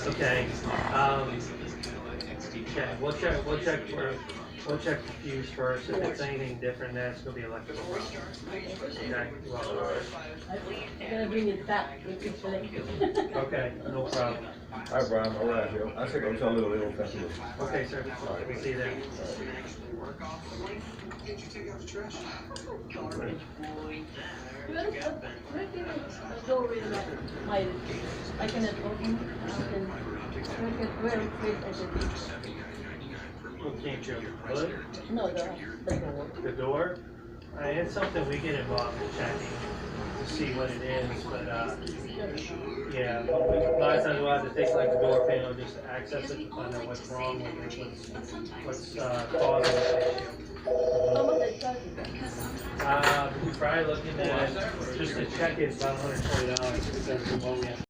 Okay, okay, we'll check the fuse first. If it's anything different, that's gonna be electrical problem. Okay, well, I'm gonna bring it back if it's electric. okay, no problem. All right, Brian, all right, yo. I think I'm telling you a little festival. Okay, sir, we'll see you there. Go with my, I cannot open, where I should Well, can't you put no, the door. the door? It's something we get involved in checking to see what it is, but, yeah, a lot of times we'll have to take like the door panel just to access it, to find out what's wrong with it, what's causing the issue. How much I charge you? We're probably looking at, just to check it, it's about $120, because that's the one we have